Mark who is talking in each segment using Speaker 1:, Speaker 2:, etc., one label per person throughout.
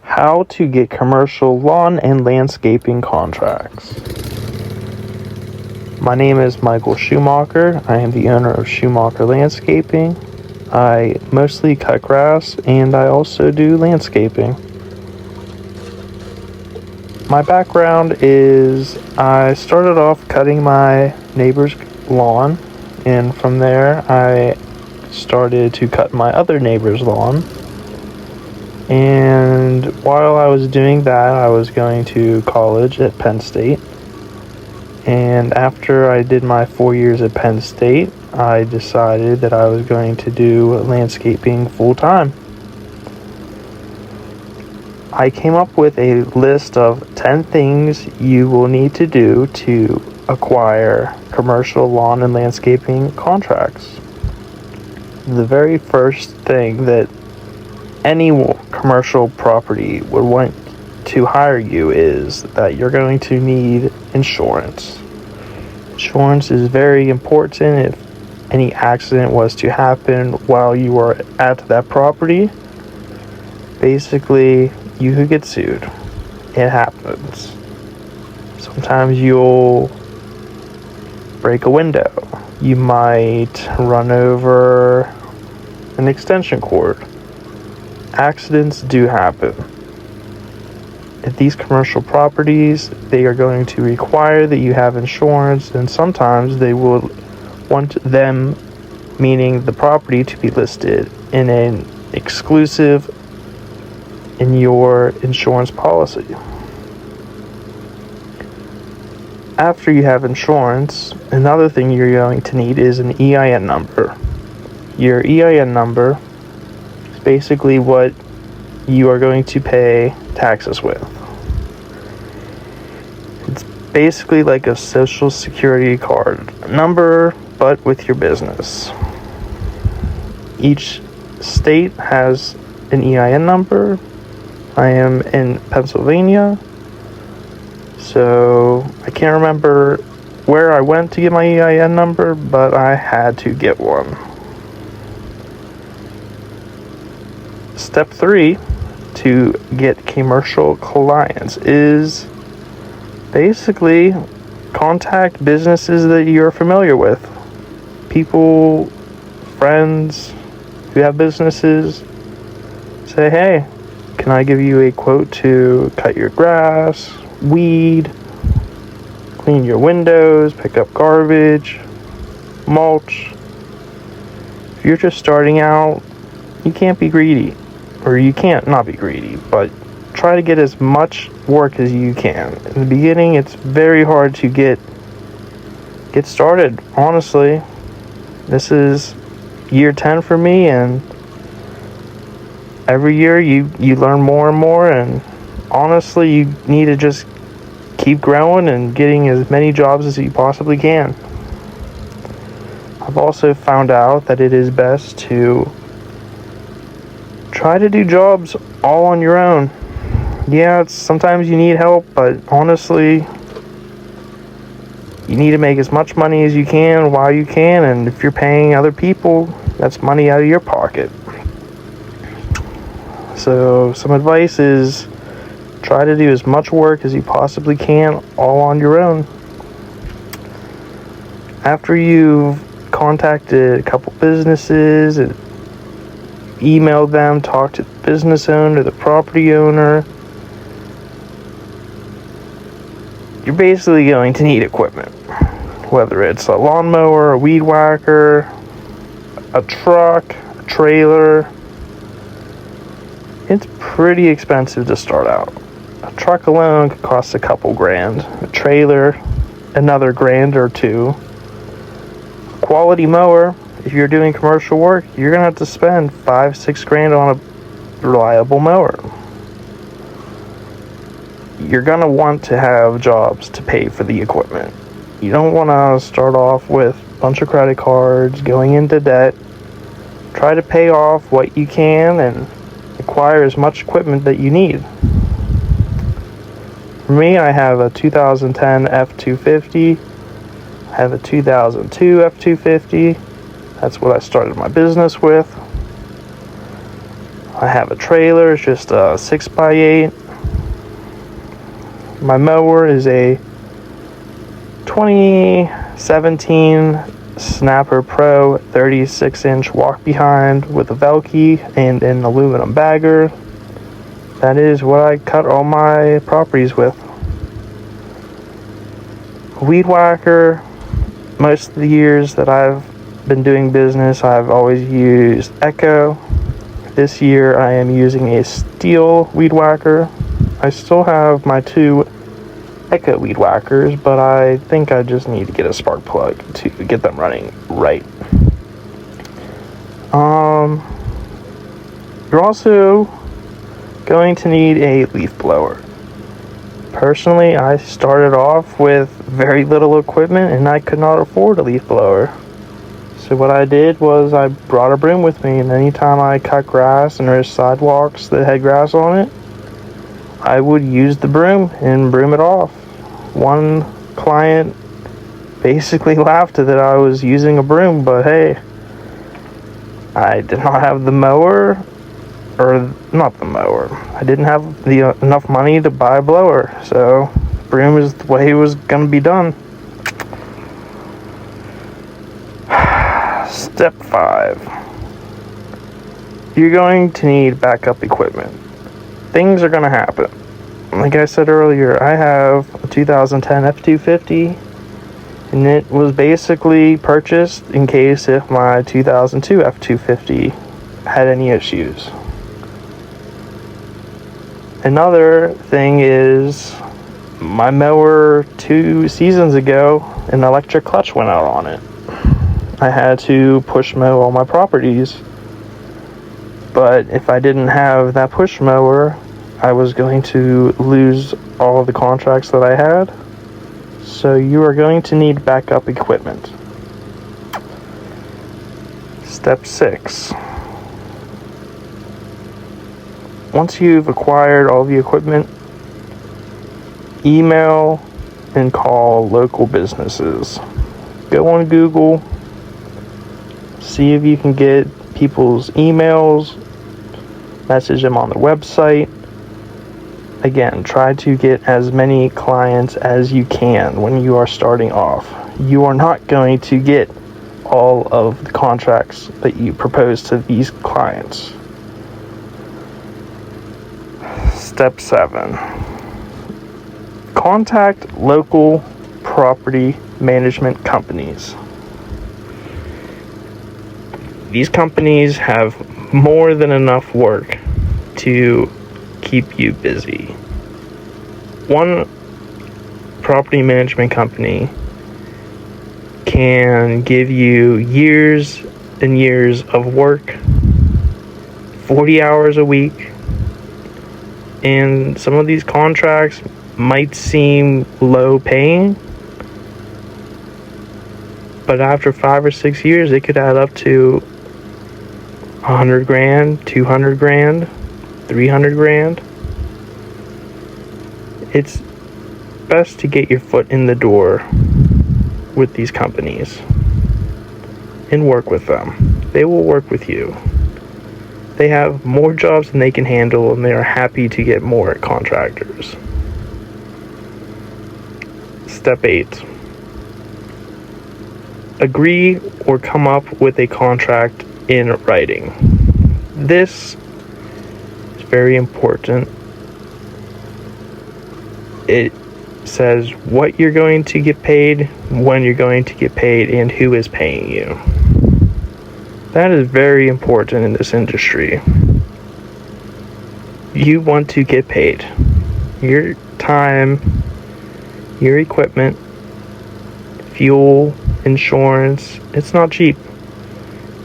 Speaker 1: How to get commercial lawn and landscaping contracts. My name is Michael Schumacher. I am the owner of Schumacher Landscaping. I mostly cut grass and I also do landscaping. My background is I started off cutting my neighbor's lawn, and from there I started to cut my other neighbor's lawn. And while I was doing that, I was going to college at Penn State. And after I did my 4 years at Penn State, I decided that I was going to do landscaping full time. I came up with a list of 10 things you will need to do to acquire commercial lawn and landscaping contracts. The very first thing that any commercial property would want to hire you is that you're going to need insurance. Insurance is very important. If any accident was to happen while you were at that property, basically you could get sued. It happens. Sometimes you'll break a window. You might run over an extension cord. Accidents do happen. At these commercial properties, they are going to require that you have insurance, and sometimes they will want them, meaning the property, to be listed in an exclusive in your insurance policy. After you have insurance, another thing you're going to need is an EIN number. Your EIN number is basically what you are going to pay taxes with. It's basically like a social security card number, but with your business. Each state has an EIN number. I am in Pennsylvania, so I can't remember where I went to get my EIN number, but I had to get one. Step 3 to get commercial clients is basically contact businesses that you're familiar with. People, friends who have businesses. Say, hey, can I give you a quote to cut your grass, weed, clean your windows, pick up garbage, mulch? If you're just starting out, you can't be greedy. Or you can't not be greedy, but try to get as much work as you can. In the beginning, it's very hard to get started. Honestly, this is year 10 for me, and every year you learn more and more, and honestly, you need to just keep growing and getting as many jobs as you possibly can. I've also found out that it is best to try to do jobs all on your own. Yeah, sometimes you need help, but honestly, you need to make as much money as you can while you can, and if you're paying other people, that's money out of your pocket. So some advice is try to do as much work as you possibly can all on your own. After you've contacted a couple businesses and emailed them, talked to the business owner, the property owner, you're basically going to need equipment. Whether it's a lawnmower, a weed whacker, a truck, a trailer. It's pretty expensive to start out. A truck alone could cost a couple grand. A trailer, another grand or two. A quality mower, if you're doing commercial work, you're going to have to spend $5-6 grand on a reliable mower. You're going to want to have jobs to pay for the equipment. You don't want to start off with a bunch of credit cards, going into debt. Try to pay off what you can and acquire as much equipment that you need. For me, I have a 2010 F250. I have a 2002 F250. That's what I started my business with. I have a trailer, it's just a 6x8. My mower is a 2017 Snapper Pro 36-inch walk behind with a Velke and an aluminum bagger. That is what I cut all my properties with. Weed whacker, most of the years that I've been doing business, I've always used Echo. This year I am using a steel weed whacker. I still have my 2 Echo weed whackers, but I think I just need to get a spark plug to get them running right. You're also going to need a leaf blower. Personally, I started off with very little equipment and I could not afford a leaf blower. So what I did was I brought a broom with me, and anytime I cut grass and there's sidewalks that had grass on it, I would use the broom and broom it off. One client basically laughed that I was using a broom, but hey, I did not have the mower, or not the mower. I didn't have enough money to buy a blower, so broom is the way it was going to be done. Step 5. You're going to need backup equipment. Things are going to happen. Like I said earlier, I have a 2010 F-250, and it was basically purchased in case if my 2002 F-250 had any issues. Another thing is, my mower 2 seasons ago, an electric clutch went out on it. I had to push mow all my properties, but if I didn't have that push mower, I was going to lose all of the contracts that I had. So you are going to need backup equipment. Step 6. Once you've acquired all the equipment, email and call local businesses. Go on Google, see if you can get people's emails, message them on the website. Again, try to get as many clients as you can when you are starting off. You are not going to get all of the contracts that you propose to these clients. Step 7. Contact local property management companies. These companies have more than enough work to keep you busy. One property management company can give you years and years of work, 40 hours a week, and some of these contracts might seem low paying, but after 5 or 6 years, it could add up to $100,000, $200,000, $300,000. It's best to get your foot in the door with these companies and work with them. They will work with you. They have more jobs than they can handle, and they are happy to get more contractors. Step 8. Agree or come up with a contract in writing. This is very important. It says what you're going to get paid, when you're going to get paid, and who is paying you. That is very important in this industry. You want to get paid. Your time, your equipment, fuel, insurance, it's not cheap.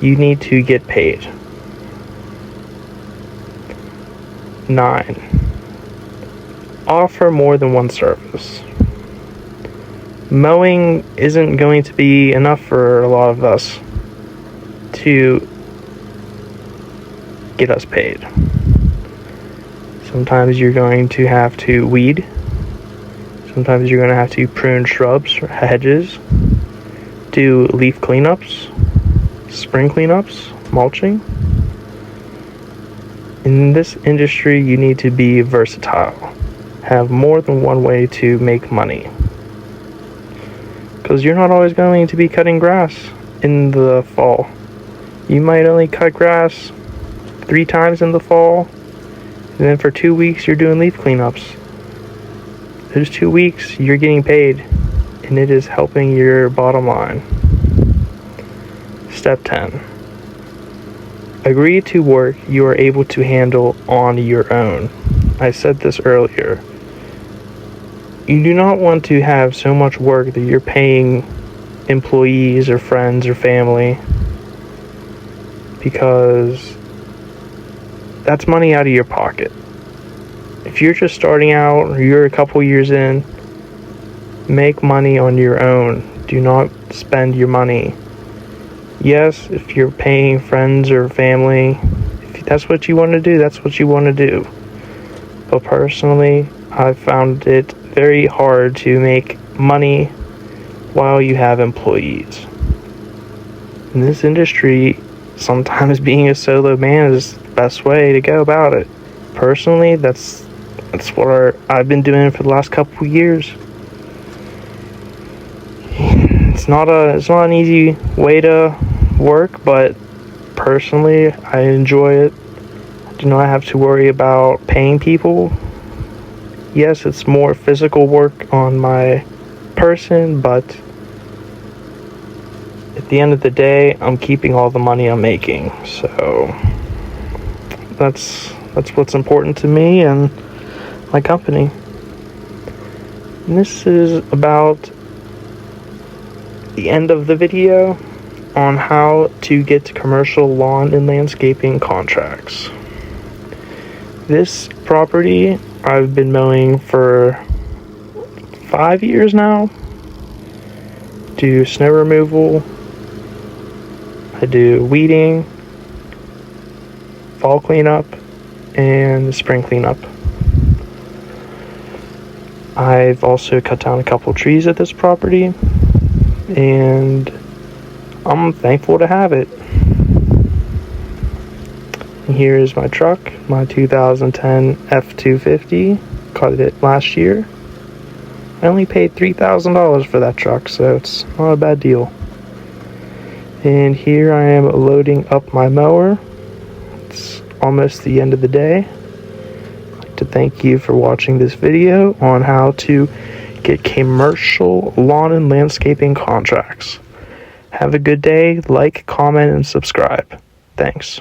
Speaker 1: You need to get paid. 9. Offer more than one service. Mowing isn't going to be enough for a lot of us to get us paid. Sometimes you're going to have to weed. Sometimes you're going to have to prune shrubs or hedges, do leaf cleanups, spring cleanups, mulching. In this industry, you need to be versatile. Have more than one way to make money. Because you're not always going to be cutting grass in the fall. You might only cut grass 3 times in the fall, and then for 2 weeks you're doing leaf cleanups. Those 2 weeks you're getting paid, and it is helping your bottom line. Step 10. Agree to work you are able to handle on your own. I said this earlier. You do not want to have so much work that you're paying employees or friends or family, because that's money out of your pocket. If you're just starting out or you're a couple years in, make money on your own. Do not spend your money. Yes, if you're paying friends or family, if that's what you want to do, that's what you want to do. But personally, I've found it very hard to make money while you have employees. In this industry, sometimes being a solo man is the best way to go about it. Personally, that's what I've been doing for the last couple of years. It's not an easy way to work, but personally, I enjoy it. I do not have to worry about paying people. Yes, it's more physical work on my person, but at the end of the day, I'm keeping all the money I'm making. So that's what's important to me and my company. And this is about the end of the video on how to get commercial lawn and landscaping contracts. This property I've been mowing for 5 years now. Do snow removal, I do weeding, fall cleanup, and spring cleanup. I've also cut down a couple trees at this property, and I'm thankful to have it. And here is my truck, my 2010 F-250. Got it last year. I only paid $3,000 for that truck, so it's not a bad deal. And here I am loading up my mower. It's almost the end of the day. I'd like to thank you for watching this video on how to get commercial lawn and landscaping contracts. Have a good day. Like, comment, and subscribe. Thanks.